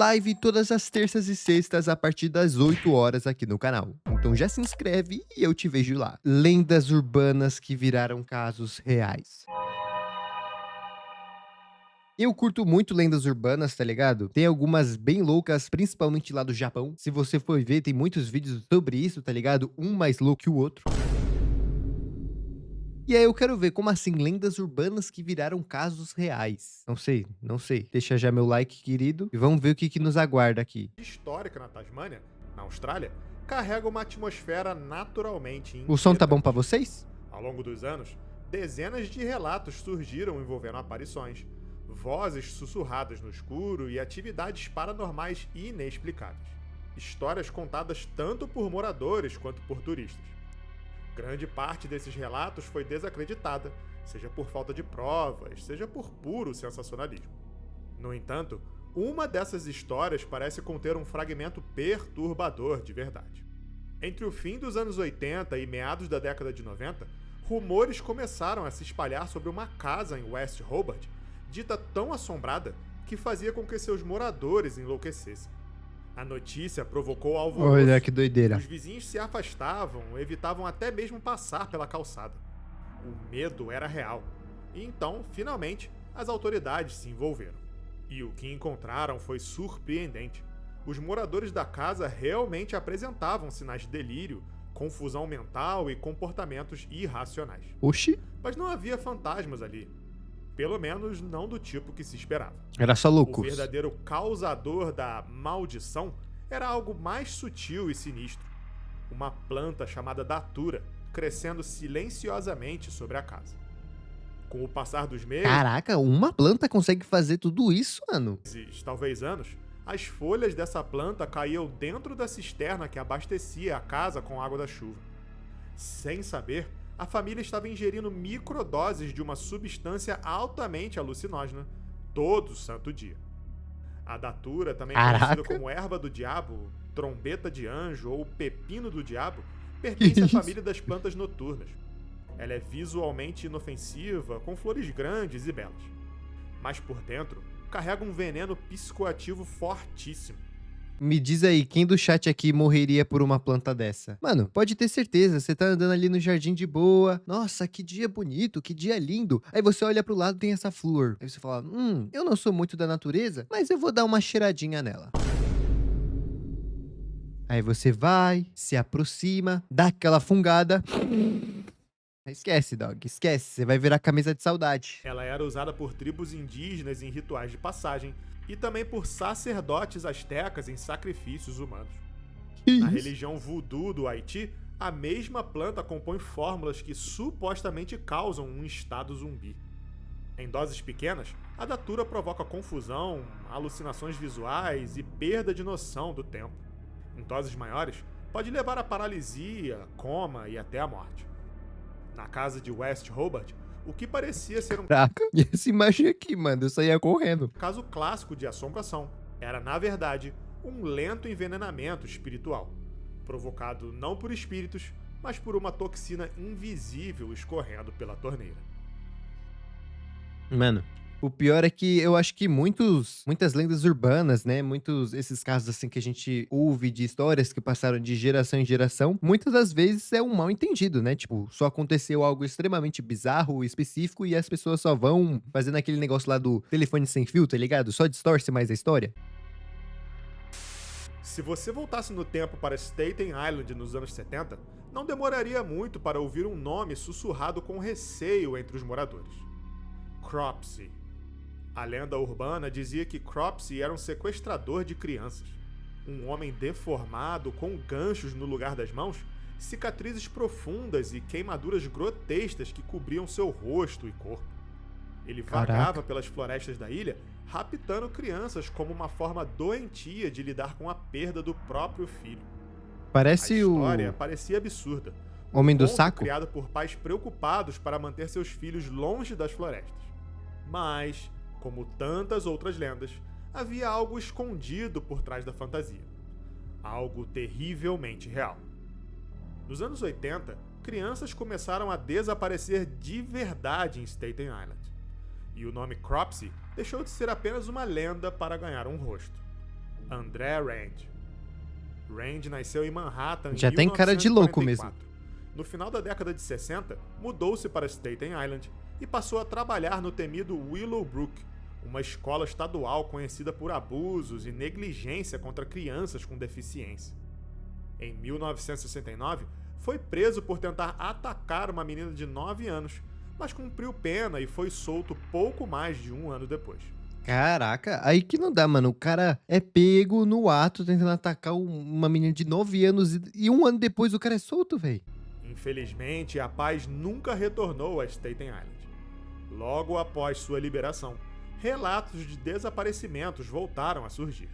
live todas as terças e sextas a partir das 8 horas aqui no canal. Então já se inscreve e eu te vejo lá. Lendas urbanas que viraram casos reais. Eu curto muito lendas urbanas, tá ligado? Tem algumas bem loucas, principalmente lá do Japão. Se você for ver, tem muitos vídeos sobre isso, tá ligado? Um mais louco que o outro. E aí eu quero ver como assim lendas urbanas que viraram casos reais. Não sei. Deixa já meu like, querido, e vamos ver o que nos aguarda aqui. Histórica na Tasmânia, na Austrália, carrega uma atmosfera naturalmente O som tá bom inquietante. pra vocês? Ao longo dos anos, dezenas de relatos surgiram envolvendo aparições, vozes sussurradas no escuro e atividades paranormais inexplicáveis. Histórias contadas tanto por moradores quanto por turistas. Grande parte desses relatos foi desacreditada, seja por falta de provas, seja por puro sensacionalismo. No entanto, uma dessas histórias parece conter um fragmento perturbador de verdade. Entre o fim dos anos 80 e meados da década de 90, rumores começaram a se espalhar sobre uma casa em West Hobart, dita tão assombrada que fazia com que seus moradores enlouquecessem. A notícia provocou alvoroço. Olha que doideira. Os vizinhos se afastavam, evitavam até mesmo passar pela calçada. O medo era real. E então, finalmente, as autoridades se envolveram. E o que encontraram foi surpreendente. Os moradores da casa realmente apresentavam sinais de delírio, confusão mental e comportamentos irracionais. Oxi, Mas não havia fantasmas ali. Pelo menos não do tipo que se esperava. era só O loucos. verdadeiro causador da maldição era algo mais sutil e sinistro. Uma planta chamada datura, crescendo silenciosamente sobre a casa. Com o passar dos meses, Caraca, uma planta consegue fazer tudo isso, mano? talvez anos, as folhas dessa planta caíam dentro da cisterna que abastecia a casa com água da chuva. Sem saber, a família estava ingerindo microdoses de uma substância altamente alucinógena todo santo dia. A datura, também Caraca. conhecida como erva do diabo, trombeta de anjo ou pepino do diabo, Que pertence à isso? família das plantas noturnas. Ela é visualmente inofensiva, com flores grandes e belas. Mas por dentro, carrega um veneno psicoativo fortíssimo. Me diz aí, quem do chat aqui morreria por uma planta dessa? Mano, pode ter certeza, você tá andando ali no jardim de boa. Nossa, que dia bonito, que dia lindo. Aí você olha pro lado e tem essa flor. Aí você fala, eu não sou muito da natureza, mas eu vou dar uma cheiradinha nela. Aí você vai, se aproxima, dá aquela fungada. Esquece, dog, esquece. Você vai virar camisa de saudade. Ela era usada por tribos indígenas em rituais de passagem e também por sacerdotes astecas em sacrifícios humanos. Que Na isso? religião voodoo do Haiti, a mesma planta compõe fórmulas que supostamente causam um estado zumbi. Em doses pequenas, a datura provoca confusão, alucinações visuais e perda de noção do tempo. Em doses maiores, pode levar a paralisia, coma e até a morte. Na casa de West Hobart, o que parecia ser um Caraca, e essa imagem aqui, mano, eu saía correndo. caso clássico de assombração era, na verdade, um lento envenenamento espiritual, provocado não por espíritos, mas por uma toxina invisível escorrendo pela torneira. Mano, o pior é que eu acho que muitas lendas urbanas, né, esses casos assim que a gente ouve de histórias que passaram de geração em geração, muitas das vezes é um mal entendido, né? Tipo, só aconteceu algo extremamente bizarro, específico e as pessoas só vão fazendo aquele negócio lá do telefone sem fio, tá ligado? Só distorce mais a história. Se você voltasse no tempo para Staten Island nos anos 70, não demoraria muito para ouvir um nome sussurrado com receio entre os moradores: Cropsey. A lenda urbana dizia que Cropsey era um sequestrador de crianças. Um homem deformado, com ganchos no lugar das mãos, cicatrizes profundas e queimaduras grotescas que cobriam seu rosto e corpo. Ele Caraca. vagava pelas florestas da ilha, raptando crianças como uma forma doentia de lidar com a perda do próprio filho. A Parece o história parecia absurda. Homem do Conto Saco. criado por pais preocupados para manter seus filhos longe das florestas. Mas, como tantas outras lendas, havia algo escondido por trás da fantasia. Algo terrivelmente real. Nos anos 80, crianças começaram a desaparecer de verdade em Staten Island. E o nome Cropsey deixou de ser apenas uma lenda para ganhar um rosto. André Rand. Rand nasceu em Manhattan Já em tem cara de louco mesmo. 1944. No final da década de 60, mudou-se para Staten Island e passou a trabalhar no temido Willowbrook, uma escola estadual conhecida por abusos e negligência contra crianças com deficiência. Em 1969, foi preso por tentar atacar uma menina de 9 anos, mas cumpriu pena e foi solto pouco mais de um ano depois. Caraca, aí que não dá, mano. O cara é pego no ato tentando atacar uma menina de 9 anos e um ano depois o cara é solto, velho. Infelizmente, a paz nunca retornou a Staten Island. Logo após sua liberação, relatos de desaparecimentos voltaram a surgir.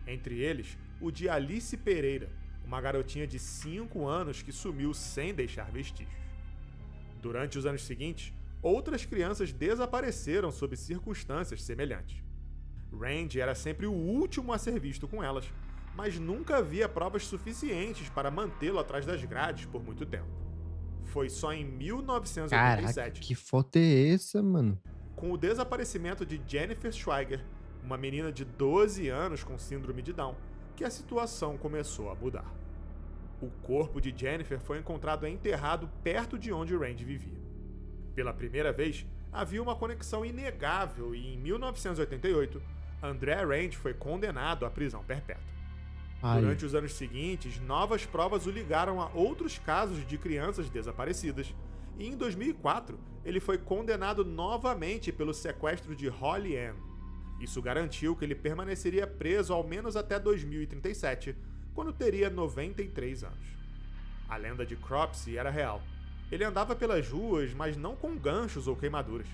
Entre eles, o de Alice Pereira, uma garotinha de 5 anos que sumiu sem deixar vestígios. Durante os anos seguintes, outras crianças desapareceram sob circunstâncias semelhantes. Rand era sempre o último a ser visto com elas, mas nunca havia provas suficientes para mantê-lo atrás das grades por muito tempo. Foi só em Caraca, 1987, que foto é essa, mano? com o desaparecimento de Jennifer Schweiger, uma menina de 12 anos com síndrome de Down, que a situação começou a mudar. O corpo de Jennifer foi encontrado enterrado perto de onde Rand vivia. Pela primeira vez, havia uma conexão inegável e, em 1988, André Rand foi condenado à prisão perpétua. Ai, Durante os anos seguintes, novas provas o ligaram a outros casos de crianças desaparecidas, e em 2004 ele foi condenado novamente pelo sequestro de Holly Ann. Isso garantiu que ele permaneceria preso ao menos até 2037, quando teria 93 anos. A lenda de Cropsey era real. Ele andava pelas ruas, mas não com ganchos ou queimaduras.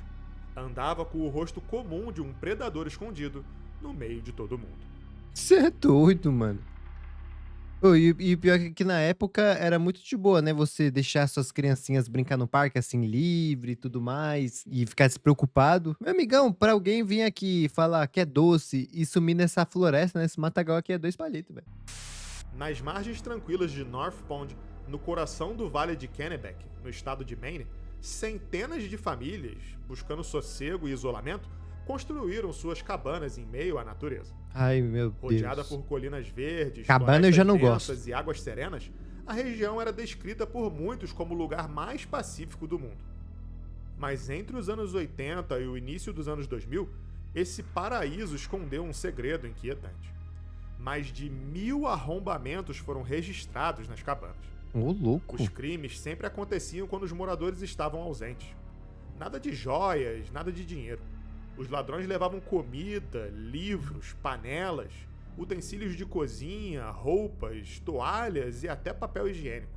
Andava com o rosto comum de um predador escondido no meio de todo mundo. você é doido, mano. Ô, e pior que na época era muito de boa, né? Você deixar suas criancinhas brincar no parque, assim, livre e tudo mais, e ficar despreocupado. Meu amigão, pra alguém vir aqui falar que é doce e sumir nessa floresta, nesse matagal aqui, é 2 palitos, velho. Nas margens tranquilas de North Pond, no coração do Vale de Kennebec, no estado de Maine, centenas de famílias, buscando sossego e isolamento, construíram suas cabanas em meio à natureza. Ai, meu Rodeada Deus. por colinas verdes, Cabana eu já não florestas gosto. densas e águas serenas, a região era descrita por muitos como o lugar mais pacífico do mundo. Mas entre os anos 80 e o início dos anos 2000, esse paraíso escondeu um segredo inquietante. Mais de 1000 arrombamentos foram registrados nas cabanas. Ô, louco. Os crimes sempre aconteciam quando os moradores estavam ausentes. Nada de joias, nada de dinheiro. Os ladrões levavam comida, livros, panelas, utensílios de cozinha, roupas, toalhas e até papel higiênico.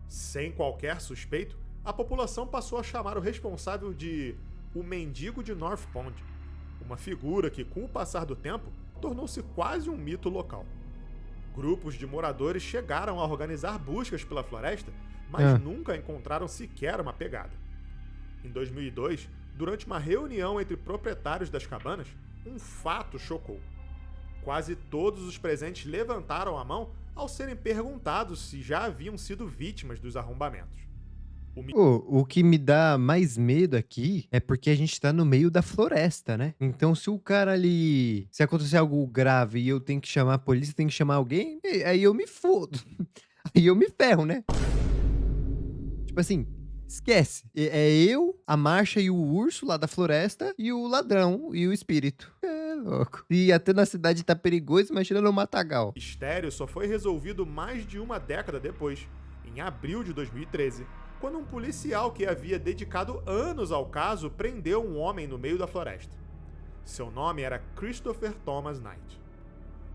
Sem qualquer suspeito, a população passou a chamar o responsável de o Mendigo de North Pond, uma figura que, com o passar do tempo, tornou-se quase um mito local. Grupos de moradores chegaram a organizar buscas pela floresta, mas nunca encontraram sequer uma pegada. Em 2002, durante uma reunião entre proprietários das cabanas, um fato chocou. Quase todos os presentes levantaram a mão ao serem perguntados se já haviam sido vítimas dos arrombamentos. O que me dá mais medo aqui é porque a gente tá no meio da floresta, né? Então, se o cara ali. Se acontecer algo grave e eu tenho que chamar a polícia, tenho que chamar alguém, aí eu me fodo. Aí eu me ferro, né? Tipo assim, esquece. É eu, a Marcha e o urso lá da floresta, e o ladrão e o espírito. É louco. E até na cidade tá perigoso, imagina no matagal. O mistério só foi resolvido mais de uma década depois, em abril de 2013. Quando um policial que havia dedicado anos ao caso prendeu um homem no meio da floresta. Seu nome era Christopher Thomas Knight.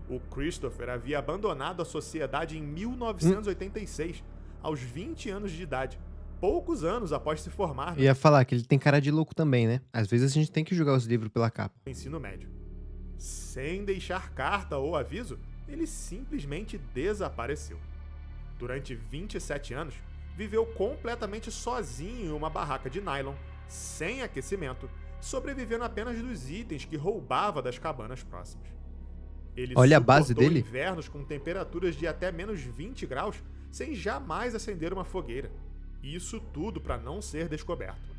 O Christopher havia abandonado a sociedade em 1986, aos 20 anos de idade, poucos anos após se formar Eu ia falar que ele tem cara de louco também, né? Às vezes a gente tem que julgar os livros pela capa. no ensino médio. Sem deixar carta ou aviso, ele simplesmente desapareceu. Durante 27 anos, viveu completamente sozinho em uma barraca de nylon, sem aquecimento, sobrevivendo apenas dos itens que roubava das cabanas próximas. Ele Olha a base suportou dele. invernos com temperaturas de até menos 20 graus, sem jamais acender uma fogueira. Isso tudo para não ser descoberto.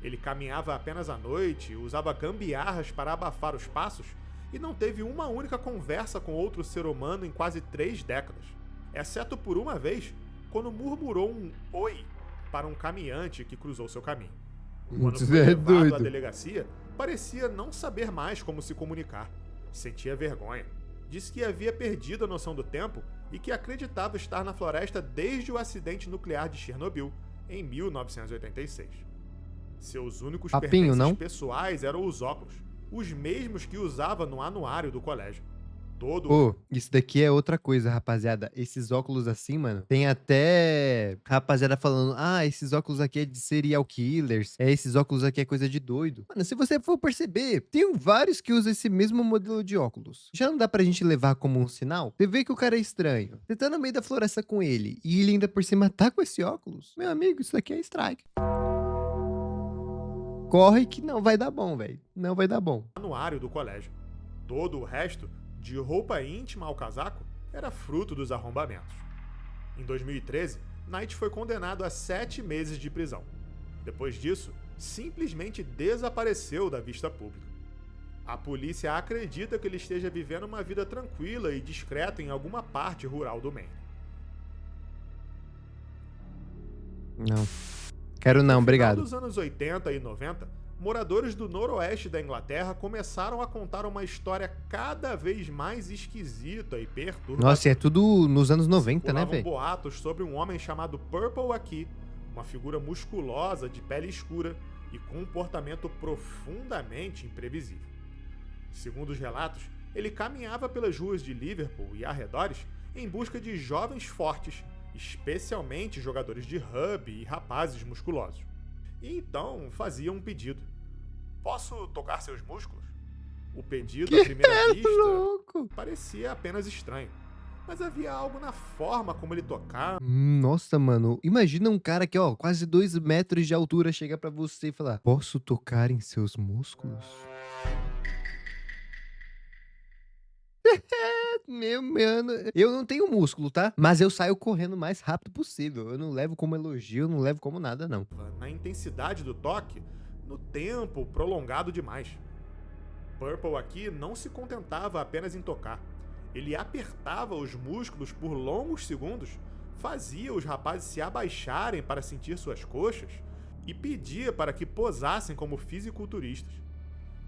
Ele caminhava apenas à noite, usava gambiarras para abafar os passos e não teve uma única conversa com outro ser humano em quase 3 décadas, exceto por uma vez, quando murmurou um oi para um caminhante que cruzou seu caminho. Quando foi levado à delegacia, parecia não saber mais como se comunicar. Sentia vergonha. Disse que havia perdido a noção do tempo e que acreditava estar na floresta desde o acidente nuclear de Chernobyl, em 1986. Seus únicos pertences pessoais eram os óculos, os mesmos que usava no anuário do colégio. Isso daqui é outra coisa, rapaziada. Esses óculos assim, mano, tem até rapaziada falando, esses óculos aqui é de serial killers, esses óculos aqui é coisa de doido. Mano, se você for perceber, tem vários que usam esse mesmo modelo de óculos. Já não dá pra gente levar como um sinal? Você vê que o cara é estranho. Você tá no meio da floresta com ele, e ele ainda por cima tá com esse óculos? Meu amigo, isso aqui é strike. Corre que não vai dar bom, velho. Não vai dar bom. Anuário do colégio. Todo o resto, de roupa íntima ao casaco, era fruto dos arrombamentos. Em 2013, Knight foi condenado a 7 meses de prisão. Depois disso, simplesmente desapareceu da vista pública. A polícia acredita que ele esteja vivendo uma vida tranquila e discreta em alguma parte rural do Maine. Não. Quero não, obrigado. Nos anos 80 e 90, moradores do noroeste da Inglaterra começaram a contar uma história cada vez mais esquisita e perturbadora. Nossa, é tudo nos anos 90, né, velho? Boatos sobre um homem chamado Purple aqui, uma figura musculosa, de pele escura e comportamento profundamente imprevisível. Segundo os relatos, ele caminhava pelas ruas de Liverpool e arredores em busca de jovens fortes, especialmente jogadores de rugby e rapazes musculosos. E então fazia um pedido. Posso tocar seus músculos? O pedido, à primeira vista, parecia apenas estranho. Mas havia algo na forma como ele tocava. Nossa, mano. Imagina um cara que, quase 2 metros de altura chega pra você e falar: posso tocar em seus músculos? Meu mano, eu não tenho músculo, tá? Mas eu saio correndo o mais rápido possível. Eu não levo como elogio, eu não levo como nada, não. Na intensidade do toque, no tempo prolongado demais. Purple aqui não se contentava apenas em tocar. Ele apertava os músculos por longos segundos, fazia os rapazes se abaixarem para sentir suas coxas e pedia para que posassem como fisiculturistas.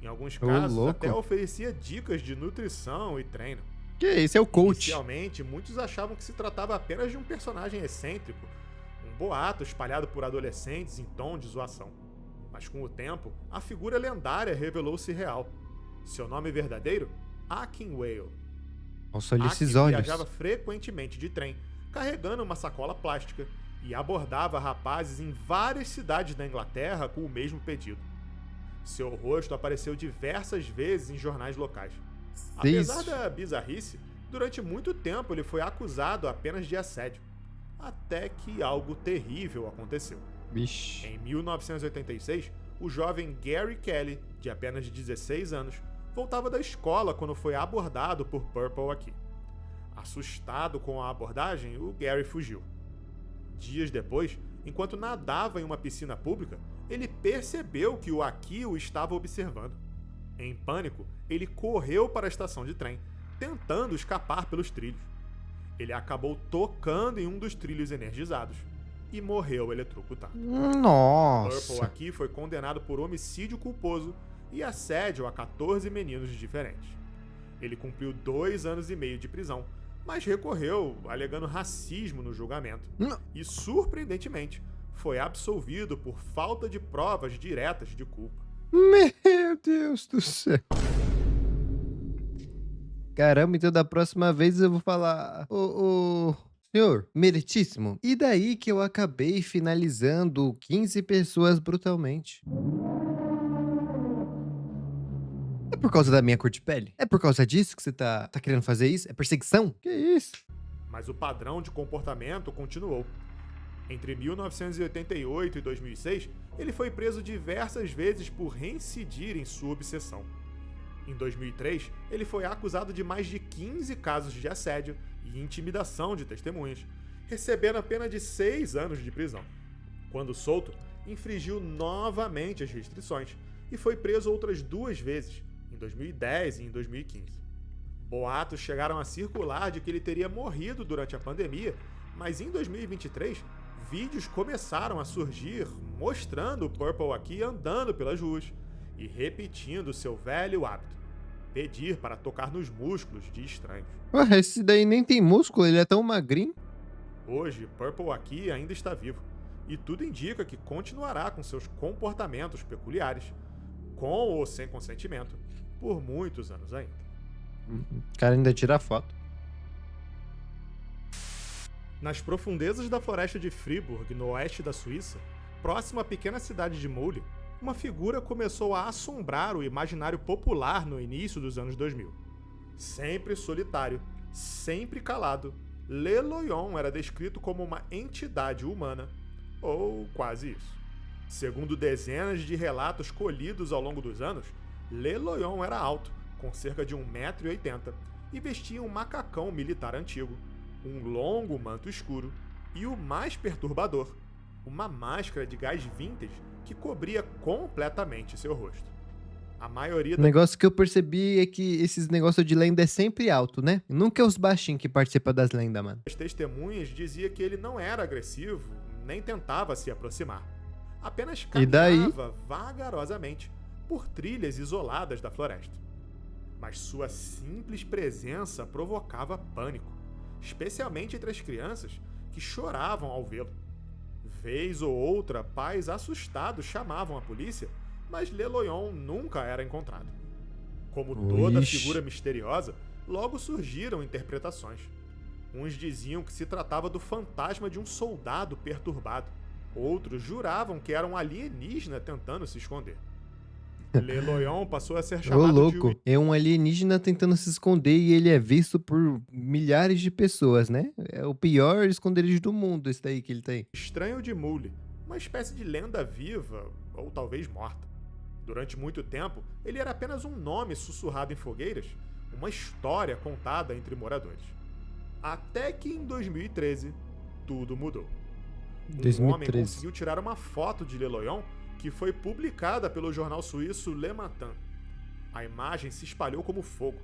Em alguns casos, até oferecia dicas de nutrição e treino. Que esse é o coach. Inicialmente, muitos achavam que se tratava apenas de um personagem excêntrico, um boato espalhado por adolescentes em tom de zoação. Mas com o tempo, a figura lendária revelou-se real. Seu nome verdadeiro? Akin Whale. Nossa, olha esses olhos. Viajava frequentemente de trem, carregando uma sacola plástica, e abordava rapazes em várias cidades da Inglaterra com o mesmo pedido. Seu rosto apareceu diversas vezes em jornais locais. Apesar da bizarrice, durante muito tempo ele foi acusado apenas de assédio. Até que algo terrível aconteceu. Bicho. Em 1986, o jovem Gary Kelly, de apenas 16 anos, voltava da escola quando foi abordado por Purple aqui. Assustado com a abordagem, o Gary fugiu. Dias depois, enquanto nadava em uma piscina pública, ele percebeu que o Aki o estava observando. Em pânico, ele correu para a estação de trem, tentando escapar pelos trilhos. Ele acabou tocando em um dos trilhos energizados e morreu eletrocutado. Nossa! Purple aqui foi condenado por homicídio culposo e assédio a 14 meninos diferentes. Ele cumpriu 2 anos e meio de prisão, mas recorreu alegando racismo no julgamento. E, surpreendentemente, foi absolvido por falta de provas diretas de culpa. Meu Deus do céu. Caramba, então da próxima vez eu vou falar: senhor, meritíssimo, e daí que eu acabei finalizando 15 pessoas brutalmente? É por causa da minha cor de pele? É por causa disso que você tá querendo fazer isso? É perseguição? Que isso? Mas o padrão de comportamento continuou. Entre 1988 e 2006, ele foi preso diversas vezes por reincidir em sua obsessão. Em 2003, ele foi acusado de mais de 15 casos de assédio e intimidação de testemunhas, recebendo a pena de 6 anos de prisão. Quando solto, infringiu novamente as restrições e foi preso outras 2 vezes, em 2010 e em 2015. Boatos chegaram a circular de que ele teria morrido durante a pandemia, mas em 2023, vídeos começaram a surgir mostrando o Purple aqui andando pelas ruas e repetindo seu velho hábito: pedir para tocar nos músculos de estranhos. Ué, esse daí nem tem músculo, ele é tão magrinho. Hoje, Purple aqui ainda está vivo, e tudo indica que continuará com seus comportamentos peculiares, com ou sem consentimento, por muitos anos ainda. O cara ainda tira foto. Nas profundezas da floresta de Fribourg, no oeste da Suíça, próximo à pequena cidade de Moule, uma figura começou a assombrar o imaginário popular no início dos anos 2000. Sempre solitário, sempre calado, Le Loyon era descrito como uma entidade humana, ou quase isso. Segundo dezenas de relatos colhidos ao longo dos anos, Le Loyon era alto, com cerca de 1,80 m, e vestia um macacão militar antigo, um longo manto escuro e, o mais perturbador, uma máscara de gás vintage que cobria completamente seu rosto. A maioria O negócio que eu percebi é que esses negócios de lenda é sempre alto, né? Nunca é os baixinhos que participam das lendas, mano. das testemunhas dizia que ele não era agressivo, nem tentava se aproximar. Apenas E daí? caminhava vagarosamente por trilhas isoladas da floresta. Mas sua simples presença provocava pânico, especialmente entre as crianças que choravam ao vê-lo. Vez ou outra, pais assustados chamavam a polícia, mas Le Loyon nunca era encontrado. Como toda Ixi. figura misteriosa, logo surgiram interpretações. Uns diziam que se tratava do fantasma de um soldado perturbado. Outros juravam que era um alienígena tentando se esconder. Le Loyon passou a ser Ô, chamado louco, de é um alienígena tentando se esconder e ele é visto por milhares de pessoas, né? É o pior esconderijo do mundo, esse daí que ele tem. Estranho de Moule, uma espécie de lenda viva, ou talvez morta. Durante muito tempo, ele era apenas um nome sussurrado em fogueiras, uma história contada entre moradores. Até que em 2013, tudo mudou. Um homem 2013. conseguiu tirar uma foto de Le Loyon que foi publicada pelo jornal suíço Le Matin. A imagem se espalhou como fogo.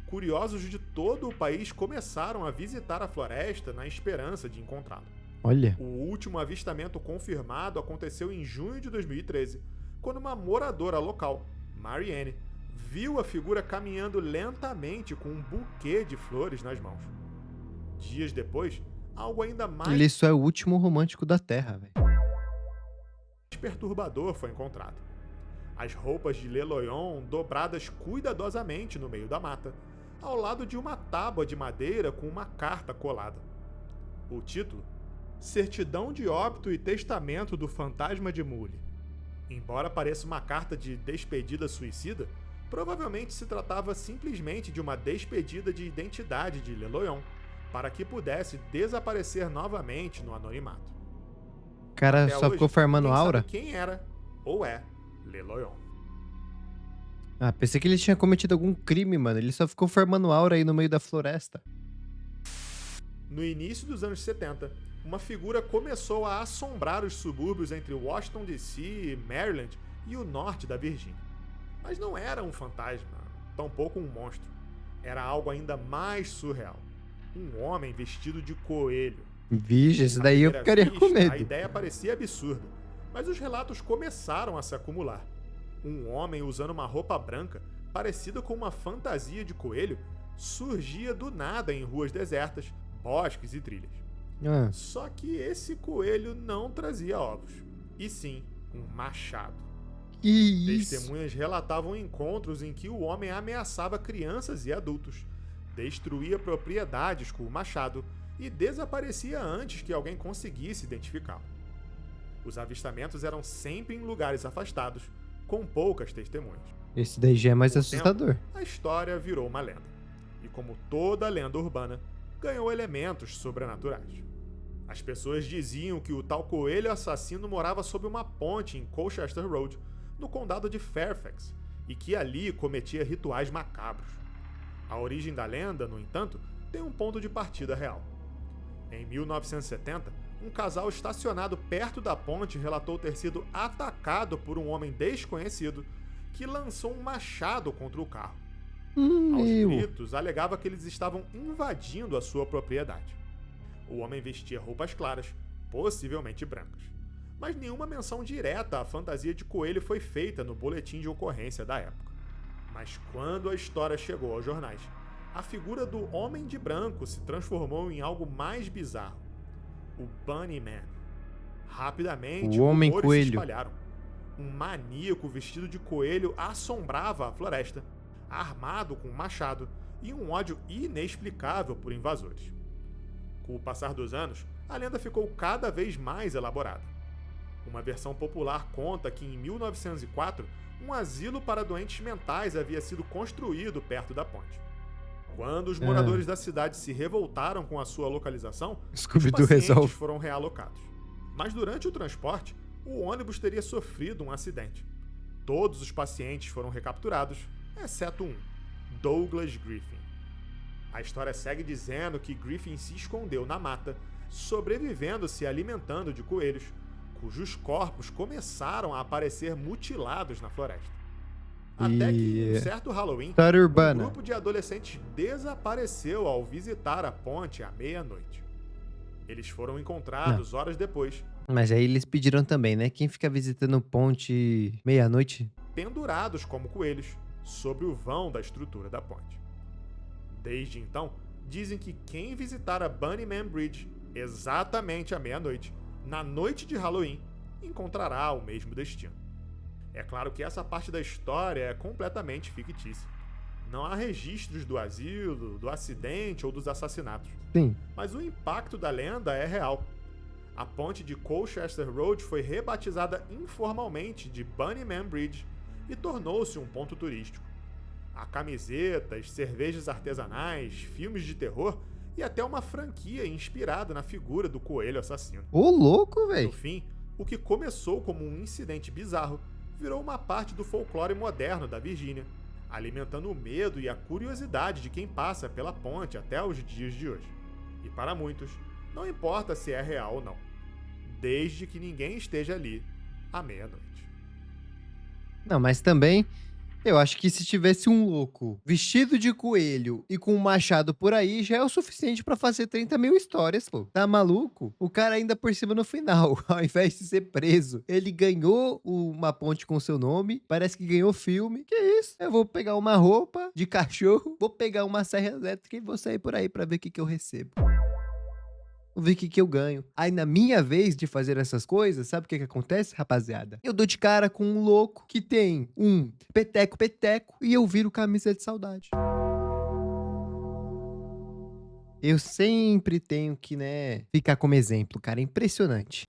Curiosos de todo o país começaram a visitar a floresta na esperança de encontrá-lo. Olha, O último avistamento confirmado aconteceu em junho de 2013, quando uma moradora local, Marianne, viu a figura caminhando lentamente com um buquê de flores nas mãos. Dias depois, algo ainda mais ele só é o último romântico da Terra, velho. perturbador foi encontrado. As roupas de Le Loyon dobradas cuidadosamente no meio da mata, ao lado de uma tábua de madeira com uma carta colada. O título: Certidão de óbito e testamento do fantasma de Moule. Embora pareça uma carta de despedida suicida, provavelmente se tratava simplesmente de uma despedida de identidade de Le Loyon, para que pudesse desaparecer novamente no anonimato. O cara Até só hoje, ficou farmando ninguém aura? sabe quem era ou é Le Loyon. Ah, pensei que ele tinha cometido algum crime, mano. Ele só ficou farmando aura aí no meio da floresta. No início dos anos 70, uma figura começou a assombrar os subúrbios entre Washington DC, Maryland e o norte da Virgínia. Mas não era um fantasma, tampouco um monstro. Era algo ainda mais surreal. Um homem vestido de coelho. Vixe, esse À daí eu primeira ficaria com vista, medo. A ideia parecia absurda, mas os relatos começaram a se acumular. Um homem usando uma roupa branca, parecida com uma fantasia de coelho, surgia do nada em ruas desertas, bosques e trilhas. Ah, Só que esse coelho não trazia ovos, e sim um machado. que isso? Testemunhas relatavam encontros em que o homem ameaçava crianças e adultos, destruía propriedades com o machado e desaparecia antes que alguém conseguisse identificá-lo. Os avistamentos eram sempre em lugares afastados, com poucas testemunhas. Esse daí já é mais Com o assustador. tempo, a história virou uma lenda. E como toda lenda urbana, ganhou elementos sobrenaturais. As pessoas diziam que o tal coelho assassino morava sob uma ponte em Colchester Road, no condado de Fairfax, e que ali cometia rituais macabros. A origem da lenda, no entanto, tem um ponto de partida real. Em 1970, um casal estacionado perto da ponte relatou ter sido atacado por um homem desconhecido que lançou um machado contra o carro. Aos Meu. gritos, alegava que eles estavam invadindo a sua propriedade. O homem vestia roupas claras, possivelmente brancas. Mas nenhuma menção direta à fantasia de coelho foi feita no boletim de ocorrência da época. Mas quando a história chegou aos jornais, a figura do Homem de Branco se transformou em algo mais bizarro: o Bunny Man. Rapidamente, O Homem rumores se Coelho. espalharam. Um maníaco vestido de coelho assombrava a floresta, armado com um machado e um ódio inexplicável por invasores. Com o passar dos anos, a lenda ficou cada vez mais elaborada. Uma versão popular conta que em 1904, um asilo para doentes mentais havia sido construído perto da ponte. Quando os moradores da cidade se revoltaram com a sua localização, os Scooby-Doo pacientes resolve. foram realocados. Mas durante o transporte, o ônibus teria sofrido um acidente. Todos os pacientes foram recapturados, exceto um, Douglas Griffin. A história segue dizendo que Griffin se escondeu na mata, sobrevivendo se alimentando de coelhos, cujos corpos começaram a aparecer mutilados na floresta. Até que, em um certo Halloween, História um urbana. grupo de adolescentes desapareceu ao visitar a ponte à meia-noite. Eles foram encontrados horas depois, Mas aí eles pediram também, né? Quem fica visitando ponte meia-noite? pendurados como coelhos sobre o vão da estrutura da ponte. Desde então, dizem que quem visitar a Bunnyman Bridge exatamente à meia-noite, na noite de Halloween, encontrará o mesmo destino. É claro que essa parte da história é completamente fictícia. Não há registros do asilo, do acidente ou dos assassinatos. Sim. Mas o impacto da lenda é real. A ponte de Colchester Road foi rebatizada informalmente de Bunnyman Bridge e tornou-se um ponto turístico. Há camisetas, cervejas artesanais, filmes de terror e até uma franquia inspirada na figura do coelho assassino. Ô, louco, No velho. fim, o que começou como um incidente bizarro virou uma parte do folclore moderno da Virgínia, alimentando o medo e a curiosidade de quem passa pela ponte até os dias de hoje. E para muitos, não importa se é real ou não, desde que ninguém esteja ali à meia-noite. Não, mas também, eu acho que se tivesse um louco vestido de coelho e com um machado por aí, já é o suficiente pra fazer 30 mil histórias, pô. Tá maluco? O cara ainda por cima no final, ao invés de ser preso, ele ganhou uma ponte com seu nome, parece que ganhou filme. Que isso? Eu vou pegar uma roupa de cachorro, vou pegar uma serra elétrica e vou sair por aí pra ver o que que eu recebo. Vou ver o que que eu ganho. Aí, na minha vez de fazer essas coisas, sabe o que que acontece, rapaziada? Eu dou de cara com um louco que tem um peteco e eu viro camisa de saudade. Eu sempre tenho que, né, ficar como exemplo, cara. É impressionante.